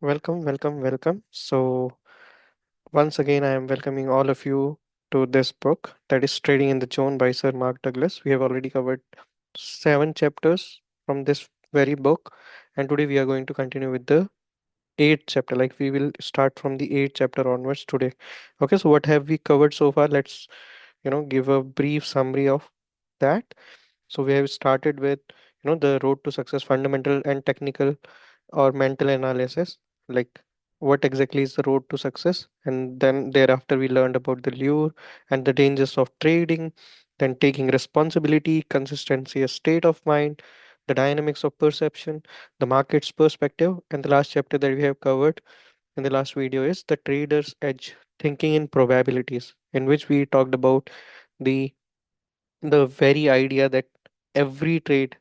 Welcome, welcome, welcome. Once again, I am welcoming all of you to this book that is Trading in the Zone by Sir Mark Douglas. We have already covered 7 chapters from this very book, and today we are going to continue with the eighth chapter. Like we will start from the eighth chapter onwards today. Okay, so what have we covered so far? Let's give a brief summary of that. So we have started with the road to success, fundamental and technical or mental analysis, like what exactly is the road to success, and then thereafter we learned about the lure and the dangers of trading, then taking responsibility, consistency, a state of mind, the dynamics of perception, the market's perspective, and the last chapter that we have covered in the last video is the trader's edge, thinking in probabilities, in which we talked about the the very idea that every trade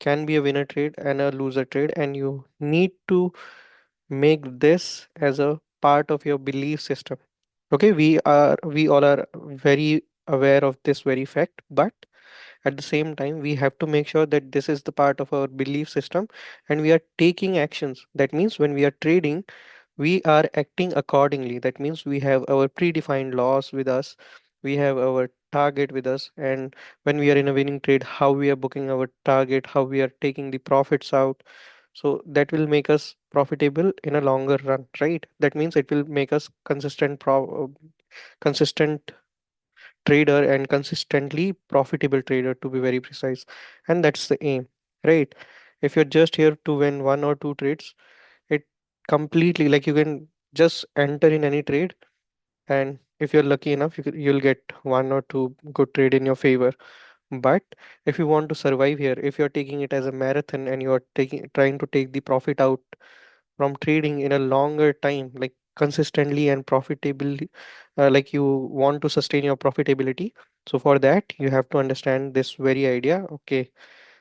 can be a winner trade and a loser trade, and you need to make this as a part of your belief system. Okay, we all are very aware of this very fact, but at the same time we have to make sure that this is the part of our belief system and we are taking actions. That means when we are trading, we are acting accordingly. That means we have our predefined laws with us, we have our target with us, and when we are in a winning trade, how we are booking our target, how we are taking the profits out. So that will make us profitable in a longer run, right? That means it will make us consistent trader and consistently profitable trader, to be very precise. And that's the aim, right? If you're just here to win one or two trades, it completely, like, you can just enter in any trade, and if you're lucky enough, you'll get one or two good trade in your favor. But if you want to survive here, if you're taking it as a marathon and you're taking trying to take the profit out from trading in a longer time, like consistently and profitably, like you want to sustain your profitability, so for that you have to understand this very idea. Okay,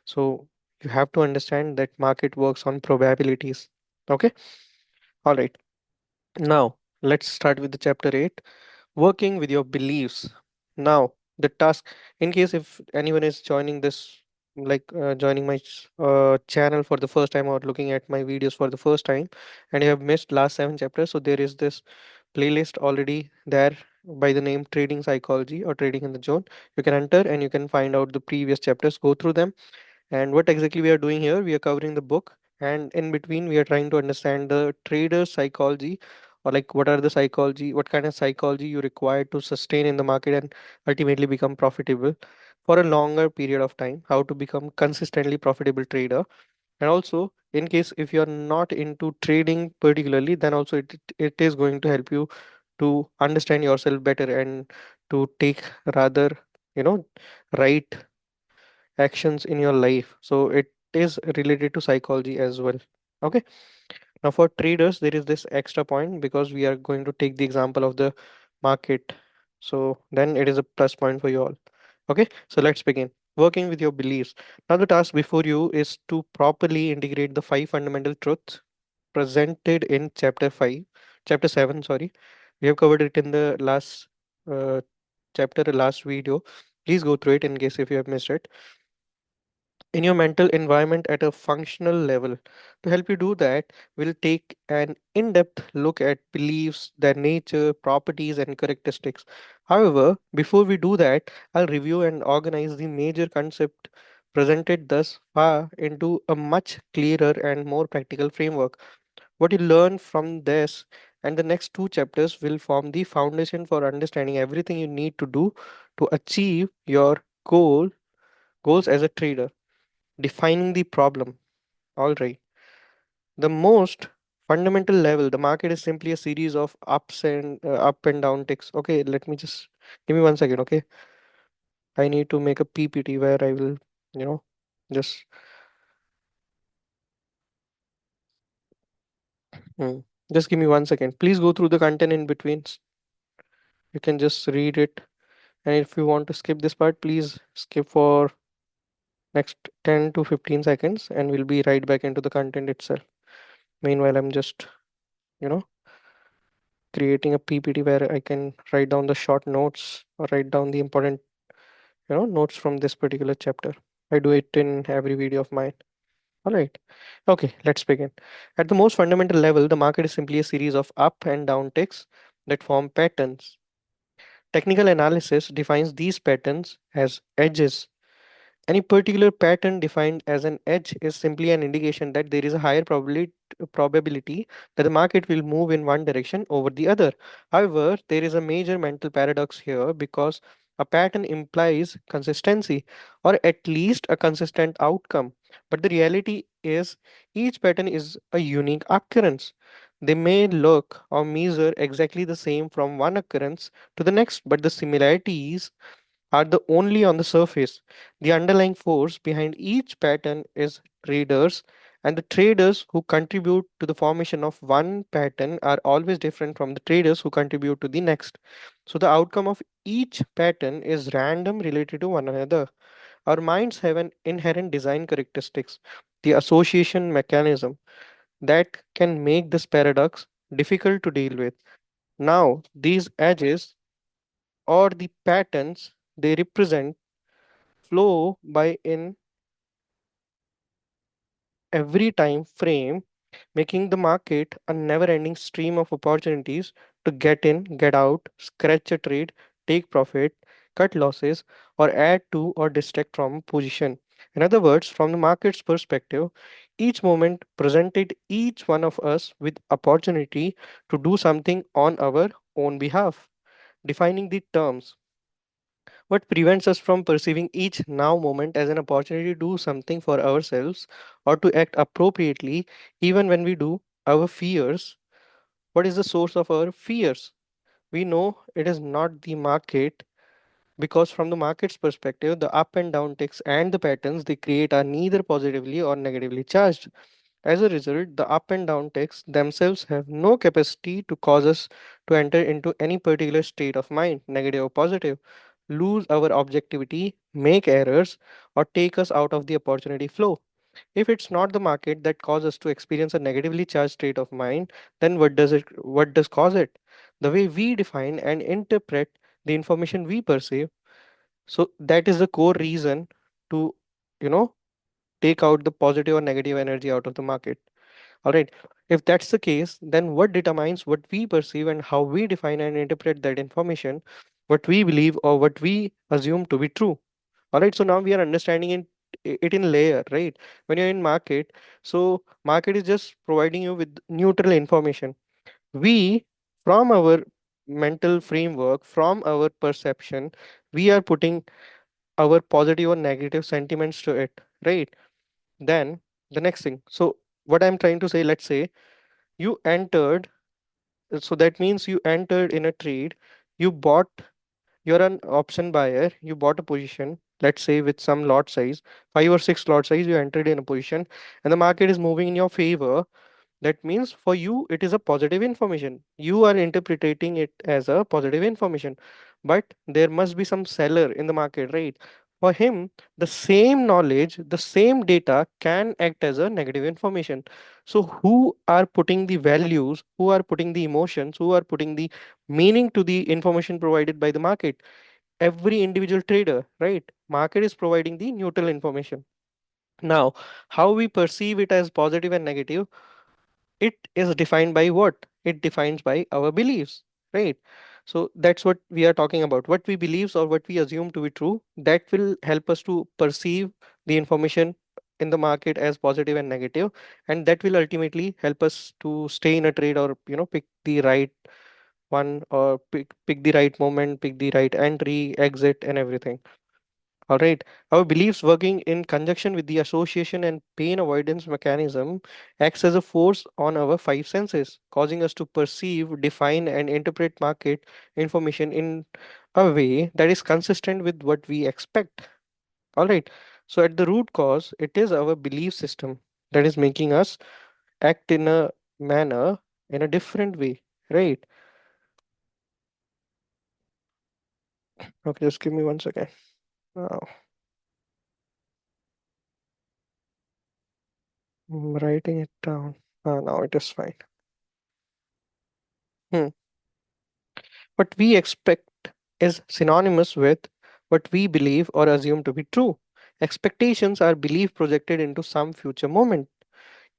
so you have to understand that market works on probabilities. Okay, all right. Now, let's start with the chapter 8, working with your beliefs. Now, the task, in case if anyone is joining this, joining my channel for the first time or looking at my videos for the first time, and you have missed last 7 chapters, so there is this playlist already there by the name Trading Psychology or Trading in the Zone. You can enter and you can find out the previous chapters, go through them. And what exactly we are doing here, we are covering the book, and in between, we are trying to understand the trader psychology, or like what are the psychology, what kind of psychology you require to sustain in the market and ultimately become profitable for a longer period of time, how to become consistently profitable trader. And also, in case if you are not into trading particularly, then also it is going to help you to understand yourself better and to take rather, you know, right actions in your life. So it is related to psychology as well. Okay. Now for traders, there is this extra point because we are going to take the example of the market. So then it is a plus point for you all. Okay. So let's begin. Working with your beliefs. Now the task before you is to properly integrate the 5 fundamental truths presented in chapter 7, sorry. We have covered it in the last uh, chapter, last video. Please go through it in case if you have missed it, in your mental environment at a functional level. To help you do that, we'll take an in depth look at beliefs, their nature, properties, and characteristics. However, before we do that, I'll review and organize the major concept presented thus far into a much clearer and more practical framework. What you learn from this and the next 2 chapters will form the foundation for understanding everything you need to do to achieve your goals as a trader. Defining the problem. All right. The most fundamental level, the market is simply a series of up and down ticks. Okay, let me just give me 1 second. Okay, I need to make a PPT where I will, you know, just hmm, just give me 1 second. Please go through the content in between. You can just read it, and if you want to skip this part, please skip for next 10 to 15 seconds, and we'll be right back into the content itself. Meanwhile, I'm just, you know creating a PPT where I can write down the short notes or write down the important, notes from this particular chapter. I do it in every video of mine. All right. Okay, let's begin. At the most fundamental level, the market is simply a series of up and down ticks that form patterns. Technical analysis defines these patterns as edges. Any particular pattern defined as an edge is simply an indication that there is a higher probability that the market will move in one direction over the other. However, there is a major mental paradox here because a pattern implies consistency or at least a consistent outcome. But the reality is each pattern is a unique occurrence. They may look or measure exactly the same from one occurrence to the next, but the similarities are the only on the surface. The underlying force behind each pattern is traders, and the traders who contribute to the formation of one pattern are always different from the traders who contribute to the next. So the outcome of each pattern is random related to one another. Our minds have an inherent design characteristics, the association mechanism that can make this paradox difficult to deal with. Now, these edges or the patterns they represent flow by in every time frame, making the market a never ending stream of opportunities to get in, get out, scratch a trade, take profit, cut losses, or add to or distract from position. In other words, from the market's perspective, each moment presented each one of us with opportunity to do something on our own behalf. Defining the terms, what prevents us from perceiving each now moment as an opportunity to do something for ourselves or to act appropriately, even when we do? Our fears. What is the source of our fears? We know it is not the market because, from the market's perspective, the up and down ticks and the patterns they create are neither positively or negatively charged. As a result, the up and down ticks themselves have no capacity to cause us to enter into any particular state of mind, negative or positive, lose our objectivity, make errors, or take us out of the opportunity flow. If it's not the market that causes us to experience a negatively charged state of mind, then what does cause it? The way we define and interpret the information we perceive. So that is the core reason to, you know, take out the positive or negative energy out of the market. All right. If that's the case, then what determines what we perceive and how we define and interpret that information, what we believe or what we assume to be true? All right. So now we are understanding it in layer, right? When you're in market, so market is just providing you with neutral information. We, from our mental framework, from our perception, we are putting our positive or negative sentiments to it, right? Then the next thing. So what I'm trying to say, let's say you entered, so that means you entered in a trade, you bought, you're an option buyer, you bought a position, let's say with some lot size, 5 or 6 lot size, you entered in a position, and the market is moving in your favor. That means for you it is a positive information, you are interpreting it as a positive information. But there must be some seller in the market, right? For him, the same knowledge, the same data can act as a negative information. So who are putting the values, who are putting the emotions, who are putting the meaning to the information provided by the market? Every individual trader, right? Market is providing the neutral information. Now, how we perceive it as positive and negative, it is defined by what? It defines by our beliefs, right? So that's what we are talking about. What we believes or what we assume to be true, that will help us to perceive the information in the market as positive and negative, and that will ultimately help us to stay in a trade or pick the right one or pick the right moment, pick the right entry, exit, and everything. All right. Our beliefs working in conjunction with the association and pain avoidance mechanism acts as a force on our 5 senses, causing us to perceive, define, and interpret market information in a way that is consistent with what we expect. All right. So at the root cause, it is our belief system that is making us act in a manner in a different way. Right. Okay, just give me 1 second. Now, I'm writing it down. Now it is fine. Hmm. What we expect is synonymous with what we believe or assume to be true. Expectations are belief projected into some future moment.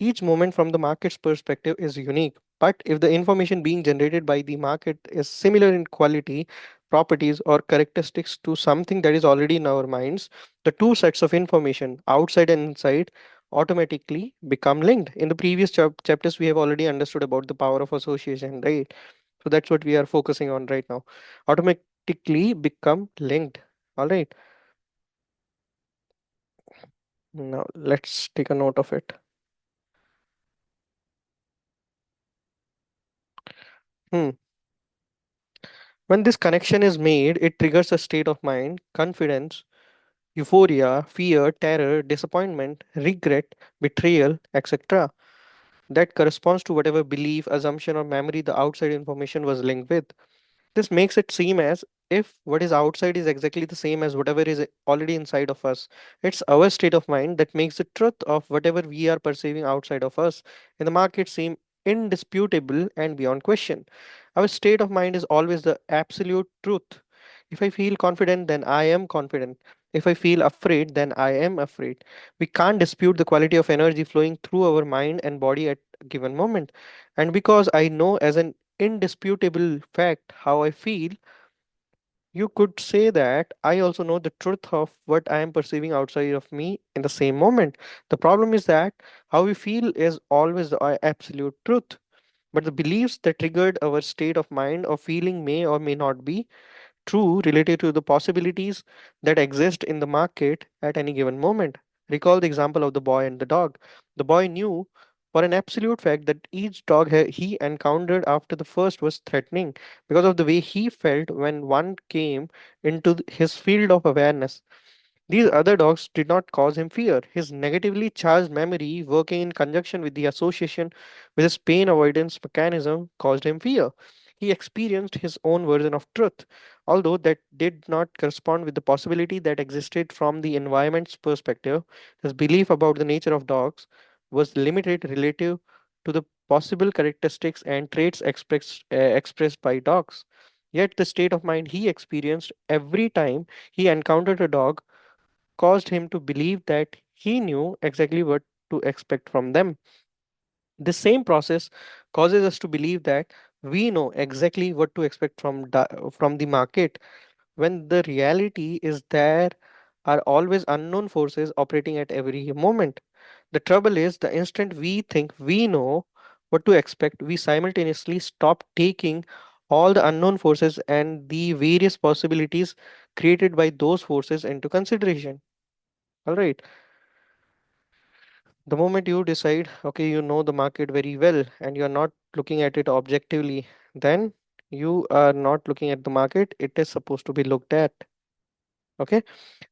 Each moment from the market's perspective is unique, but if the information being generated by the market is similar in quality, properties, or characteristics to something that is already in our minds, the two sets of information, outside and inside, automatically become linked. In the previous chapters, we have already understood about the power of association, right? So that's what we are focusing on right now. Automatically become linked. All right. Now let's take a note of it. Hmm. When this connection is made, it triggers a state of mind, confidence, euphoria, fear, terror, disappointment, regret, betrayal, etc. that corresponds to whatever belief, assumption, or memory the outside information was linked with. This makes it seem as if what is outside is exactly the same as whatever is already inside of us. It's our state of mind that makes the truth of whatever we are perceiving outside of us in the market seem indisputable and beyond question. Our state of mind is always the absolute truth. If I feel confident, then I am confident. If I feel afraid, then I am afraid. We can't dispute the quality of energy flowing through our mind and body at a given moment. And because I know as an indisputable fact how I feel, you could say that I also know the truth of what I am perceiving outside of me in the same moment. The problem is that how we feel is always the absolute truth. But the beliefs that triggered our state of mind or feeling may or may not be true related to the possibilities that exist in the market at any given moment. Recall the example of the boy and the dog. The boy knew for an absolute fact that each dog he encountered after the first was threatening because of the way he felt when one came into his field of awareness. These other dogs did not cause him fear. His negatively charged memory, working in conjunction with the association with his pain avoidance mechanism, caused him fear. He experienced his own version of truth, although that did not correspond with the possibility that existed from the environment's perspective. His belief about the nature of dogs was limited relative to the possible characteristics and traits expressed by dogs. Yet, the state of mind he experienced every time he encountered a dog caused him to believe that he knew exactly what to expect from them. The same process causes us to believe that we know exactly what to expect from the market when the reality is there are always unknown forces operating at every moment. The trouble is, the instant we think we know what to expect, we simultaneously stop taking all the unknown forces and the various possibilities created by those forces into consideration. All right. The moment you decide, okay, you know the market very well and you're not looking at it objectively, then you are not looking at the market. It is supposed to be looked at. Okay.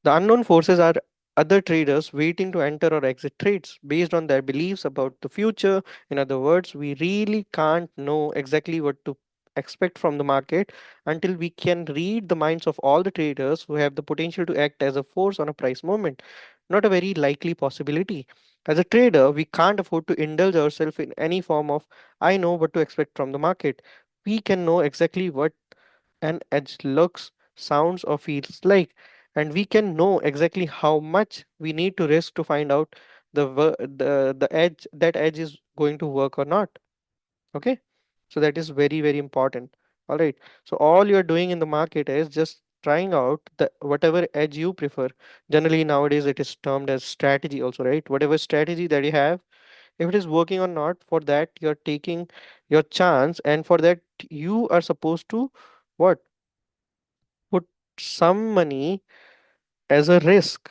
The unknown forces are other traders waiting to enter or exit trades based on their beliefs about the future. In other words, we really can't know exactly what to expect from the market until we can read the minds of all the traders who have the potential to act as a force on a price movement. Not a very likely possibility. As a trader, we can't afford to indulge ourselves in any form of I know what to expect from the market. We can know exactly what an edge looks, sounds, or feels like. And we can know exactly how much we need to risk to find out the edge that edge is going to work or not. Okay, so that is very very important. All right. So all you're doing in the market is just trying out the whatever edge you prefer. Generally nowadays it is termed as strategy also, right? Whatever strategy that you have, if it is working or not, for that you're taking your chance, and for that you are supposed to what, put some money as a risk.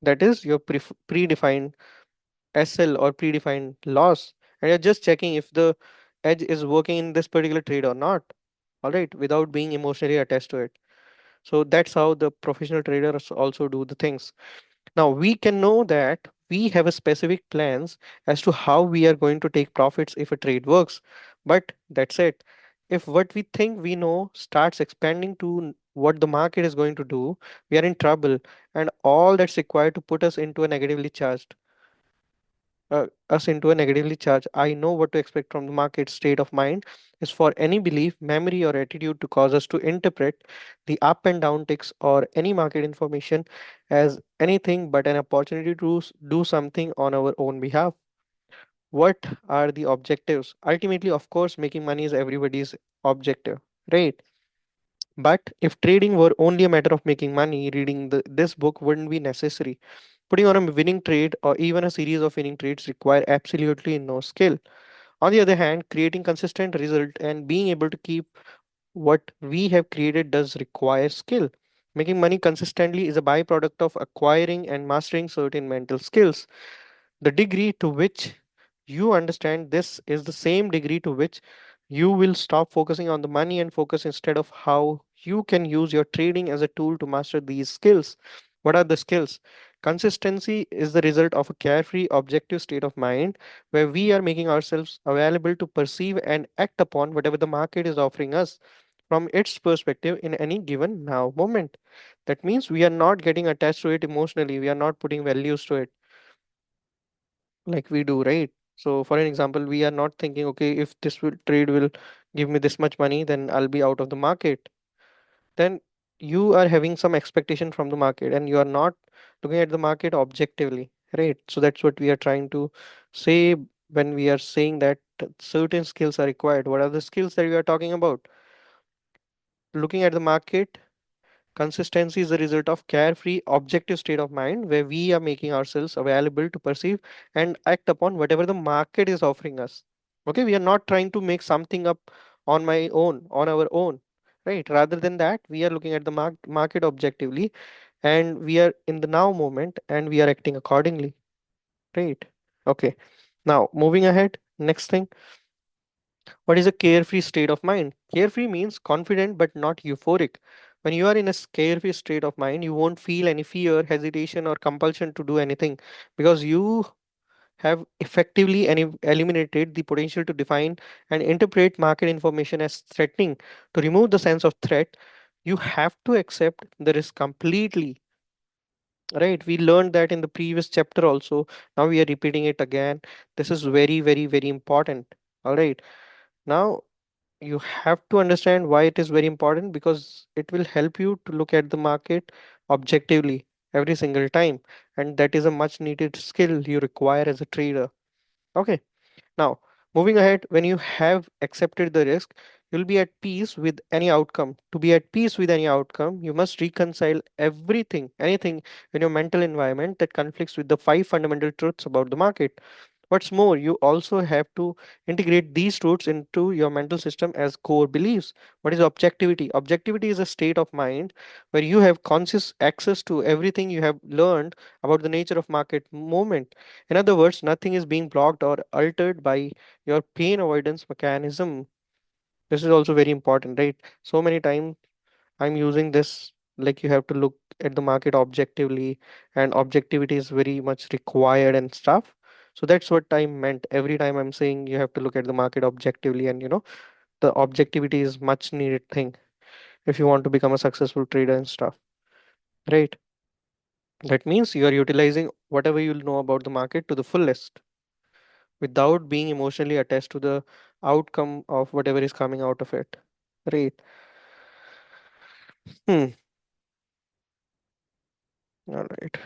That is your predefined SL or predefined loss. And you're just checking if the edge is working in this particular trade or not. All right, without being emotionally attached to it. So that's how the professional traders also do the things. Now we can know that we have a specific plans as to how we are going to take profits if a trade works. But that's it. If what we think we know starts expanding to what the market is going to do, we are in trouble, and all that's required to put us into a negatively charged. us into a negatively charged I know what to expect from the market state of mind is for any belief, memory, or attitude to cause us to interpret the up and down ticks or any market information as anything but an opportunity to do something on our own behalf. What are the objectives? Ultimately, of course, making money is everybody's objective, right? But if trading were only a matter of making money, reading this book wouldn't be necessary. Putting on a winning trade or even a series of winning trades require absolutely no skill. On the other hand, creating consistent result and being able to keep what we have created does require skill. Making money consistently is a byproduct of acquiring and mastering certain mental skills. The degree to which you understand this is the same degree to which you will stop focusing on the money and focus instead of how you can use your trading as a tool to master these skills. What are the skills? Consistency is the result of a carefree, objective state of mind where we are making ourselves available to perceive and act upon whatever the market is offering us from its perspective in any given now moment. That means we are not getting attached to it emotionally, we are not putting values to it like we do, right? So, for an example, we are not thinking, okay, if this trade will give me this much money, then I'll be out of the market. Then you are having some expectation from the market and you are not looking at the market objectively, right? So, that's what we are trying to say when we are saying that certain skills are required. What are the skills that we are talking about? Looking at the market. Consistency is the result of carefree, objective state of mind where we are making ourselves available to perceive and act upon whatever the market is offering us. Okay, we are not trying to make something up on my own, on our own, right? Rather than that, we are looking at the market objectively and we are in the now moment and we are acting accordingly, right? Okay, now moving ahead, next thing, what is a carefree state of mind? Carefree means confident but not euphoric. When you are in a carefree state of mind, you won't feel any fear, hesitation, or compulsion to do anything because you have effectively eliminated the potential to define and interpret market information as threatening. To remove the sense of threat, you have to accept the risk completely. Right? We learned that in the previous chapter also. Now we are repeating it again. This is very, very, very important. All right. Now you have to understand why it is very important because it will help you to look at the market objectively every single time, and that is a much needed skill you require as a trader. Okay, now moving ahead, when you have accepted the risk, you'll be at peace with any outcome. To be at peace with any outcome, you must reconcile anything in your mental environment that conflicts with the five fundamental truths about the market. What's more, you also have to integrate these truths into your mental system as core beliefs. What is objectivity? Objectivity is a state of mind where you have conscious access to everything you have learned about the nature of market movement. In other words, nothing is being blocked or altered by your pain avoidance mechanism. This is also very important, right? So many times I'm using this like you have to look at the market objectively, and objectivity is very much required and stuff. So that's what I meant. Every time I'm saying you have to look at the market objectively, and the objectivity is much needed thing if you want to become a successful trader and stuff, right? That means you are utilizing whatever you'll know about the market to the fullest without being emotionally attached to the outcome of whatever is coming out of it, right? Hmm. All right.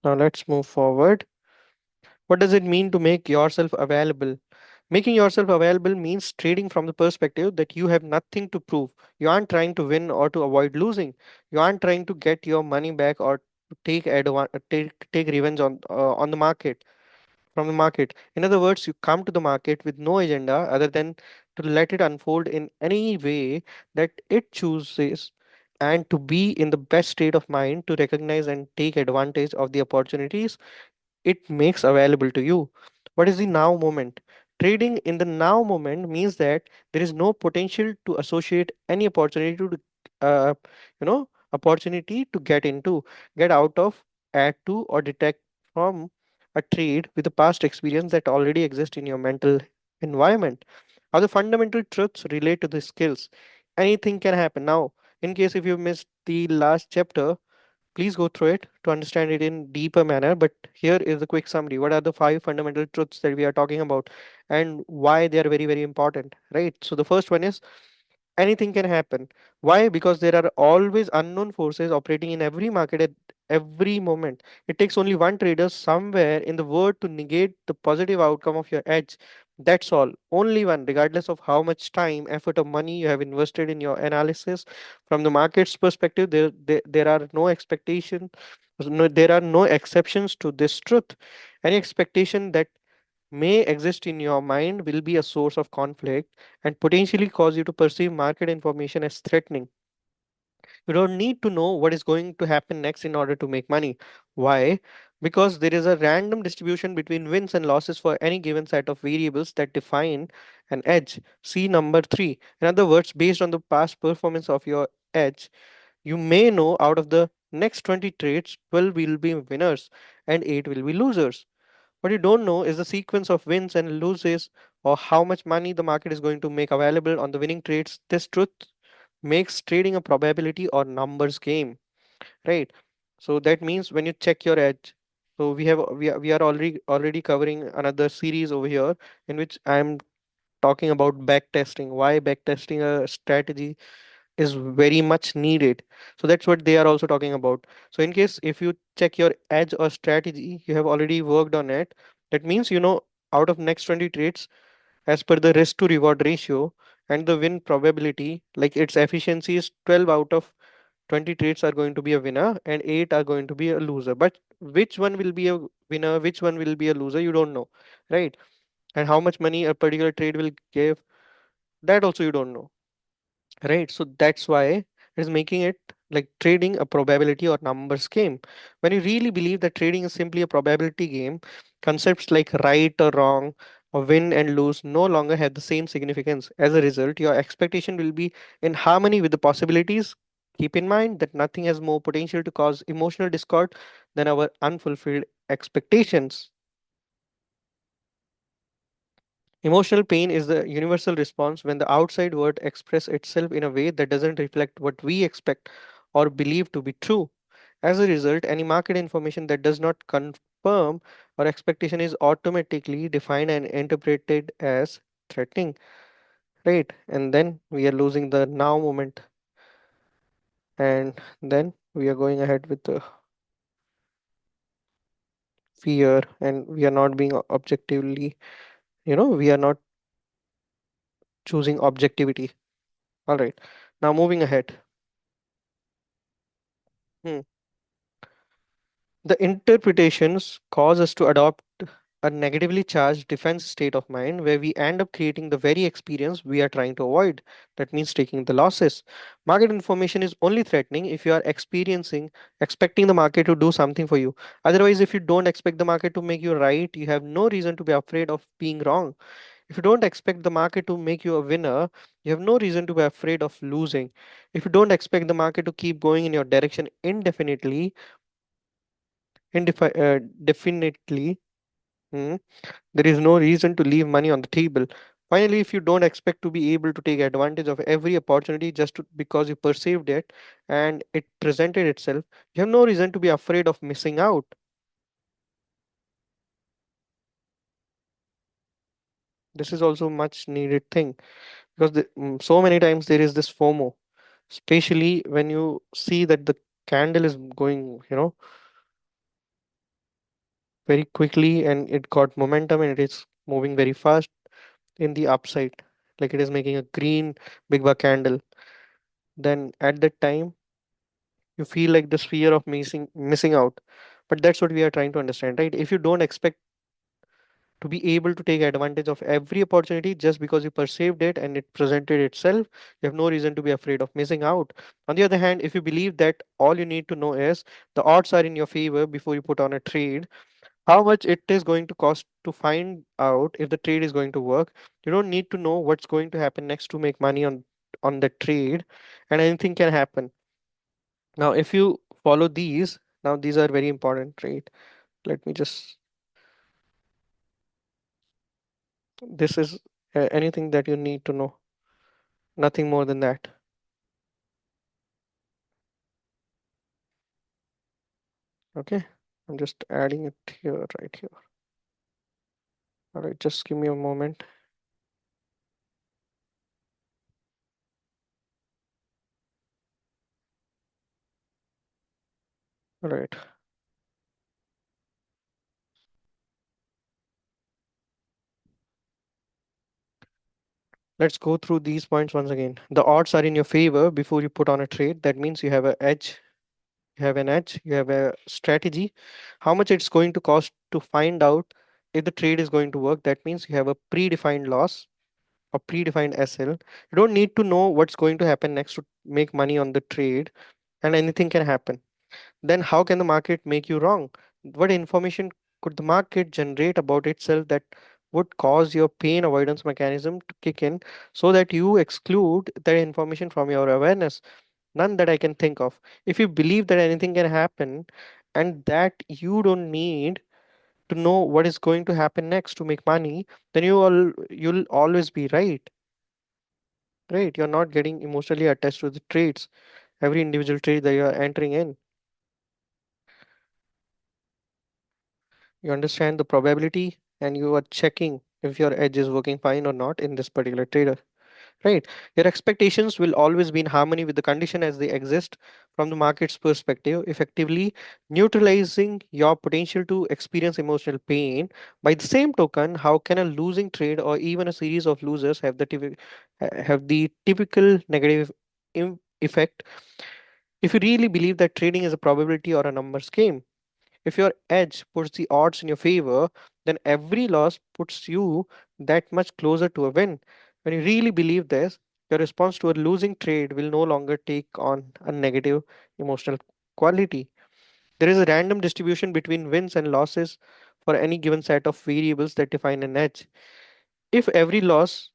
Now let's move forward. What does it mean to make yourself available? Making yourself available means trading from the perspective that you have nothing to prove. You aren't trying to win or to avoid losing. You aren't trying to get your money back or to take revenge on the market from the market. In other words, you come to the market with no agenda other than to let it unfold in any way that it chooses and to be in the best state of mind to recognize and take advantage of the opportunities it makes available to you. What is the now moment? Trading in the now moment means that there is no potential to associate any opportunity to, opportunity to get into, get out of, add to, or detect from a trade with the past experience that already exists in your mental environment. How the fundamental truths relate to the skills. Anything can happen. Now, in case if you missed the last chapter, Please go through it to understand it in deeper manner. But here is the quick summary. What are the five fundamental truths that we are talking about and why they are very, very important, right? So the first one is anything can happen. Why? Because there are always unknown forces operating in every market at every moment. It takes only one trader somewhere in the world to negate the positive outcome of your edge. That's all. Only one, regardless of how much time, effort, or money you have invested in your analysis. From the market's perspective, there are no expectations. No, there are no exceptions to this truth. Any expectation that may exist in your mind will be a source of conflict and potentially cause you to perceive market information as threatening. You don't need to know what is going to happen next in order to make money. Why? Because there is a random distribution between wins and losses for any given set of variables that define an edge. See number three. In other words, based on the past performance of your edge, you may know out of the next 20 trades, 12 will be winners and 8 will be losers. What you don't know is the sequence of wins and losses or how much money the market is going to make available on the winning trades. This truth makes trading a probability or numbers game, right? So that means when you check your edge. So we are already covering another series over here in which I'm talking about back testing. Why back testing a strategy is very much needed. So that's what they are also talking about. So in case if you check your edge or strategy, you have already worked on it. That means you know out of next 20 trades as per the risk to reward ratio and the win probability, like its efficiency is 12 out of 20 trades are going to be a winner and 8 are going to be a loser. But which one will be a winner, which one will be a loser, you don't know, right? And how much money a particular trade will give, that also you don't know. Right. So that's why it is making it like trading a probability or numbers game. When you really believe that trading is simply a probability game, concepts like right or wrong or win and lose no longer have the same significance. As a result, your expectation will be in harmony with the possibilities. Keep in mind that nothing has more potential to cause emotional discord than our unfulfilled expectations. Emotional pain is the universal response when the outside world expresses itself in a way that doesn't reflect what we expect or believe to be true. As a result, any market information that does not confirm our expectation is automatically defined and interpreted as threatening, right? And then we are losing the now moment, and then we are going ahead with the fear, and we are not being objectively, we are not choosing objectivity. All right, now moving ahead. Hmm. The interpretations cause us to adopt a negatively charged defense state of mind where we end up creating the very experience we are trying to avoid. That means taking the losses. Market information is only threatening if you are expecting the market to do something for you. Otherwise, if you don't expect the market to make you right, you have no reason to be afraid of being wrong. If you don't expect the market to make you a winner, you have no reason to be afraid of losing. If you don't expect the market to keep going in your direction indefinitely, definitely, hmm, there is no reason to leave money on the table. Finally, if you don't expect to be able to take advantage of every opportunity because you perceived it and it presented itself, you have no reason to be afraid of missing out. This is also much needed thing because so many times there is this FOMO, especially when you see that the candle is going, very quickly and it got momentum and it is moving very fast in the upside, like it is making a green big bar candle. Then at that time you feel like this fear of missing out. But that's what we are trying to understand, right? If you don't expect to be able to take advantage of every opportunity just because you perceived it and it presented itself, you have no reason to be afraid of missing out. On the other hand, if you believe that all you need to know is the odds are in your favor before you put on a trade, how much it is going to cost to find out if the trade is going to work, you don't need to know what's going to happen next to make money on the trade, and anything can happen. Now if you follow these, now these are very important, right? Let me just, this is anything that you need to know, nothing more than that. Okay, I'm just adding it here, right here. All right, just give me a moment. All right, let's go through these points once again. The odds are in your favor before you put on a trade. That means you have an edge. You have an edge. You have a strategy. How much it's going to cost to find out if the trade is going to work. That means you have a predefined loss or predefined SL. You don't need to know what's going to happen next to make money on the trade, and anything can happen. Then how can the market make you wrong? What information could the market generate about itself that would cause your pain avoidance mechanism to kick in so that you exclude that information from your awareness? None that I can think of. If you believe that anything can happen and that you don't need to know what is going to happen next to make money, then you'll always be right. Right? You're not getting emotionally attached to the trades, every individual trade that you're entering in. You understand the probability and you are checking if your edge is working fine or not in this particular trader. Right? Your expectations will always be in harmony with the condition as they exist from the market's perspective, effectively neutralizing your potential to experience emotional pain. By the same token, how can a losing trade or even a series of losers have the typical negative effect if you really believe that trading is a probability or a numbers game? If your edge puts the odds in your favor, then every loss puts you that much closer to a win. When you really believe this, your response to a losing trade will no longer take on a negative emotional quality. There is a random distribution between wins and losses for any given set of variables that define an edge. If every loss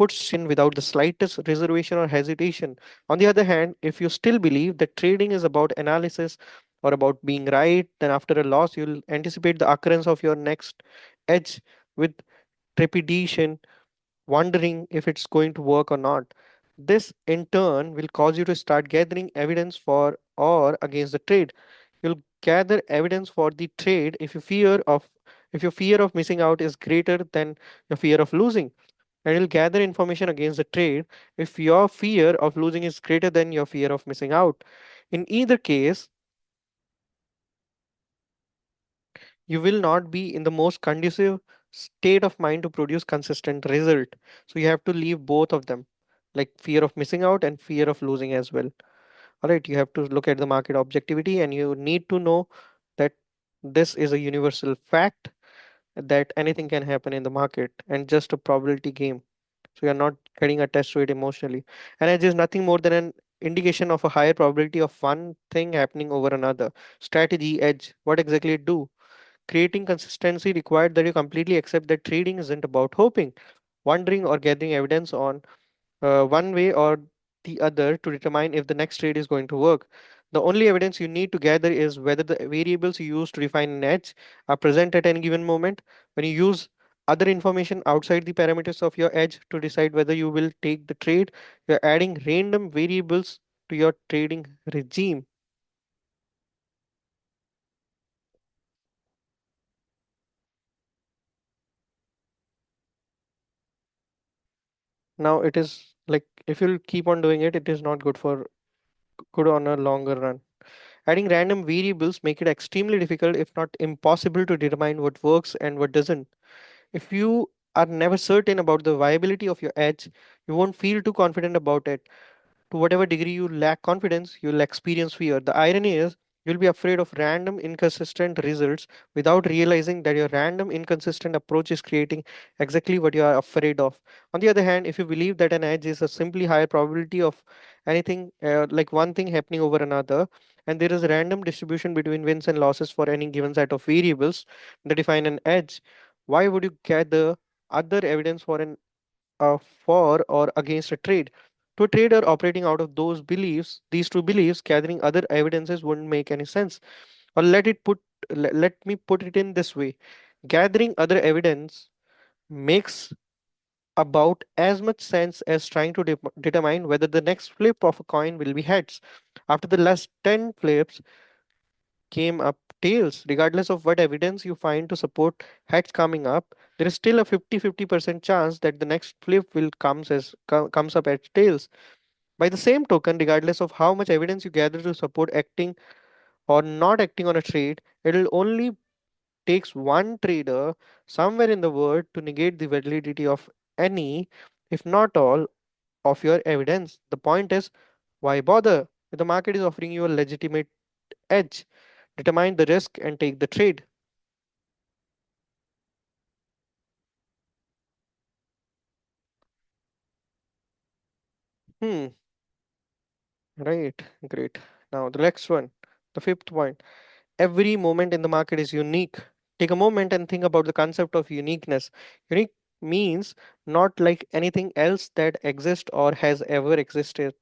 puts in without the slightest reservation or hesitation. On the other hand, if you still believe that trading is about analysis or about being right, then after a loss, you'll anticipate the occurrence of your next edge with trepidation, wondering if it's going to work or not. This in turn will cause you to start gathering evidence for or against the trade. You'll gather evidence for the trade if your fear of missing out is greater than your fear of losing, and you'll gather information against the trade if your fear of losing is greater than your fear of missing out. In either case, you will not be in the most conducive state of mind to produce consistent result. So you have to leave both of them, like fear of missing out and fear of losing as well. All right, you have to look at the market objectivity and you need to know that this is a universal fact that anything can happen in the market and just a probability game. So you're not getting attached to it emotionally, and it is nothing more than an indication of a higher probability of one thing happening over another. Strategy edge, what exactly it do? Creating consistency required that you completely accept that trading isn't about hoping, wondering, or gathering evidence on one way or the other to determine if the next trade is going to work. The only evidence you need to gather is whether the variables you use to define an edge are present at any given moment. When you use other information outside the parameters of your edge to decide whether you will take the trade, you're adding random variables to your trading regime. Now it is like if you'll keep on doing it, it is not good on a longer run. Adding random variables make it extremely difficult, if not impossible, to determine what works and what doesn't. If you are never certain about the viability of your edge, you won't feel too confident about it. To whatever degree you lack confidence, you'll experience fear. The irony is, you'll be afraid of random, inconsistent results without realizing that your random, inconsistent approach is creating exactly what you are afraid of. On the other hand, if you believe that an edge is a simply higher probability of anything, like one thing happening over another, and there is a random distribution between wins and losses for any given set of variables that define an edge, why would you gather other evidence for or against a trade? To a trader operating out of these two beliefs, gathering other evidences wouldn't make any sense. Or let me put it in this way: gathering other evidence makes about as much sense as trying to determine whether the next flip of a coin will be heads. After the last 10 flips, came up tails. Regardless of what evidence you find to support heads coming up, there is still a 50-50% chance that the next flip will comes up as tails. By the same token, regardless of how much evidence you gather to support acting or not acting on a trade, it will only takes one trader somewhere in the world to negate the validity of any, if not all, of your evidence. The point is, why bother? If the market is offering you a legitimate edge, determine the risk and take the trade. Hmm, right, great. Now, the next one, the fifth point. Every moment in the market is unique. Take a moment and think about the concept of uniqueness. Unique means not like anything else that exists or has ever existed.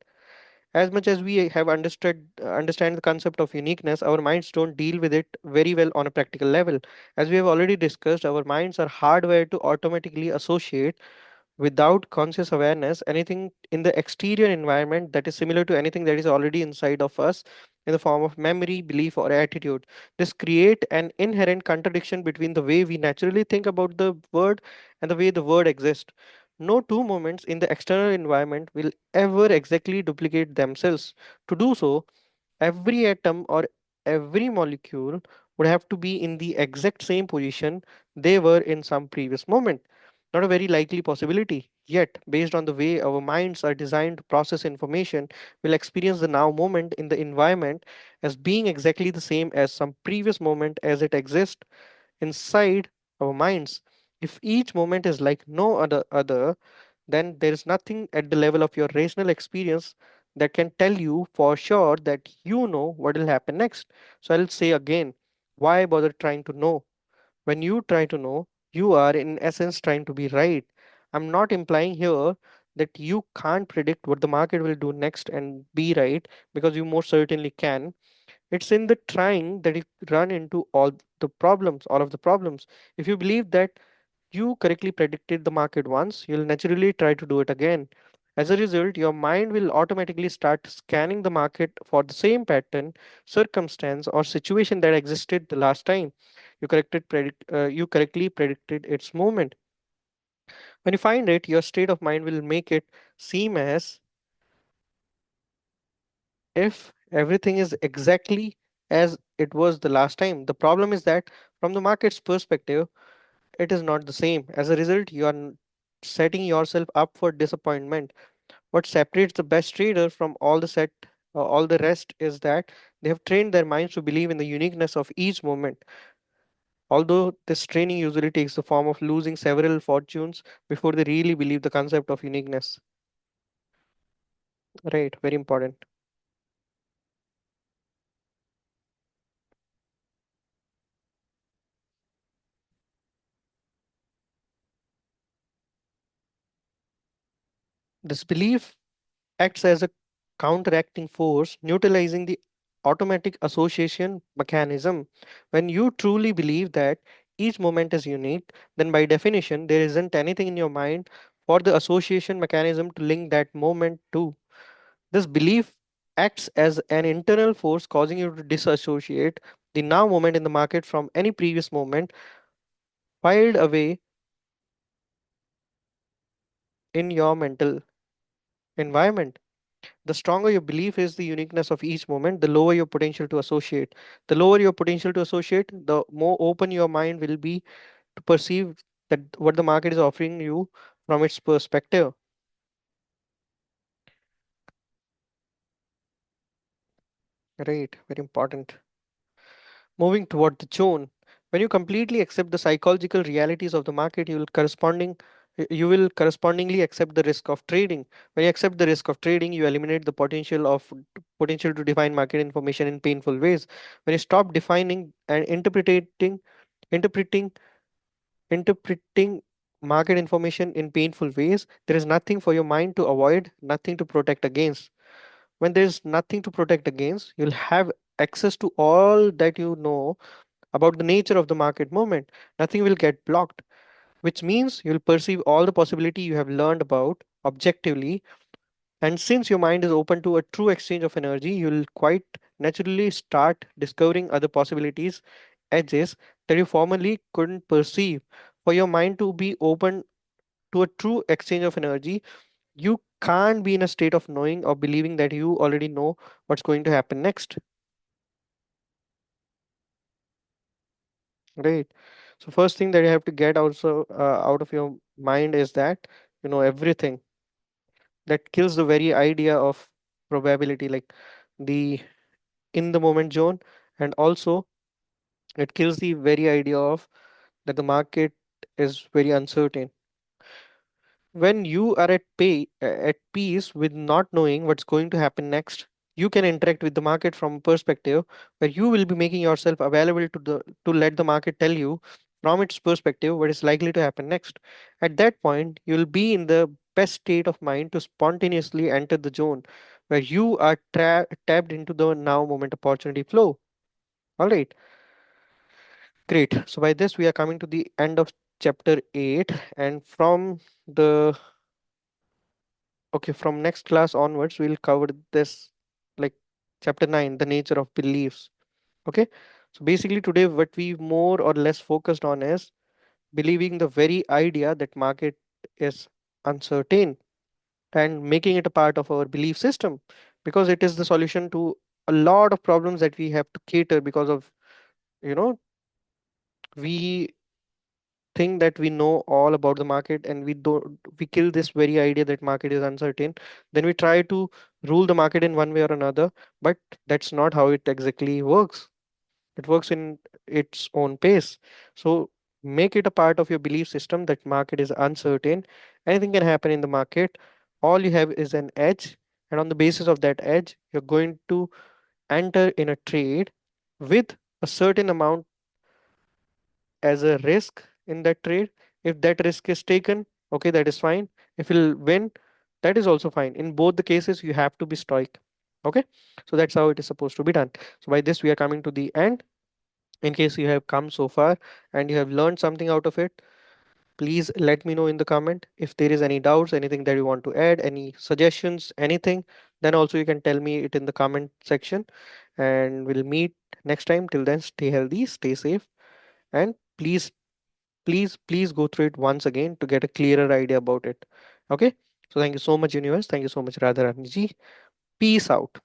As much as we have understand the concept of uniqueness, our minds don't deal with it very well on a practical level. As we have already discussed, our minds are hardwired to automatically associate without conscious awareness anything in the exterior environment that is similar to anything that is already inside of us in the form of memory, belief, or attitude. This create an inherent contradiction between the way we naturally think about the word and the way the word exists. No two moments in the external environment will ever exactly duplicate themselves. To do so, every atom or every molecule would have to be in the exact same position they were in some previous moment. Not a very likely possibility. Yet, based on the way our minds are designed to process information, we'll experience the now moment in the environment as being exactly the same as some previous moment as it exists inside our minds. If each moment is like no other, then there is nothing at the level of your rational experience that can tell you for sure that you know what will happen next. So I'll say again, why bother trying to know? When you try to know, you are in essence trying to be right. I'm not implying here that you can't predict what the market will do next and be right, because you most certainly can. It's in the trying that you run into all of the problems. If you believe that you correctly predicted the market once, you'll naturally try to do it again. As a result, your mind will automatically start scanning the market for the same pattern, circumstance, or situation that existed the last time you correctly predicted its movement. When you find it, your state of mind will make it seem as if everything is exactly as it was the last time. The problem is that from the market's perspective, it is not the same. As a result, you are setting yourself up for disappointment. What separates the best trader from all the rest is that they have trained their minds to believe in the uniqueness of each moment. Although this training usually takes the form of losing several fortunes before they really believe the concept of uniqueness. Right, very important. This belief acts as a counteracting force, neutralizing the automatic association mechanism. When you truly believe that each moment is unique, then by definition, there isn't anything in your mind for the association mechanism to link that moment to. This belief acts as an internal force causing you to disassociate the now moment in the market from any previous moment filed away in your mental environment. The stronger your belief is the uniqueness of each moment, the lower your potential to associate. The lower your potential to associate, the more open your mind will be to perceive that what the market is offering you from its perspective. Right, very important. Moving toward the zone. When you completely accept the psychological realities of the market, you will correspondingly accept the risk of trading. When you accept the risk of trading, you eliminate the potential to define market information in painful ways. When you stop defining and interpreting interpreting market information in painful ways, there is nothing for your mind to avoid, nothing to protect against. When there's nothing to protect against, you'll have access to all that you know about the nature of the market movement. Nothing will get blocked, which means you'll perceive all the possibility you have learned about objectively. And since your mind is open to a true exchange of energy, you'll quite naturally start discovering other possibilities, edges that you formerly couldn't perceive. For your mind to be open to a true exchange of energy, you can't be in a state of knowing or believing that you already know what's going to happen next. Right. So first thing that you have to get also out of your mind is that you know everything. That kills the very idea of probability, like the in the moment zone, and also it kills the very idea of that the market is very uncertain. When you are at peace with not knowing what's going to happen next, you can interact with the market from a perspective where you will be making yourself available to let the market tell you from its perspective what is likely to happen next. At that point you will be in the best state of mind to spontaneously enter the zone where you are tapped into the now moment opportunity flow. All right, great. So by this we are coming to the end of chapter 8, and from the okay, from next class onwards, we'll cover this like chapter 9, the nature of beliefs. Okay. So basically, today, what we more or less focused on is believing the very idea that market is uncertain and making it a part of our belief system, because it is the solution to a lot of problems that we have to cater because of, you know, we think that we know all about the market and we kill this very idea that market is uncertain. Then we try to rule the market in one way or another, but that's not how it exactly works. It works in its own pace. So make it a part of your belief system that market is uncertain, anything can happen in the market, all you have is an edge, and on the basis of that edge you're going to enter in a trade with a certain amount as a risk in that trade. If that risk is taken, okay, that is fine. If you'll win, that is also fine. In both the cases, you have to be stoic. Okay, so that's how it is supposed to be done. So by this, we are coming to the end. In case you have come so far and you have learned something out of it, please let me know in the comment. If there is any doubts, anything that you want to add, any suggestions, anything, then also you can tell me it in the comment section, and we'll meet next time. Till then, stay healthy, stay safe, and please go through it once again to get a clearer idea about it. Okay, so thank you so much, universe. Thank you so much, Radharani ji. Peace out.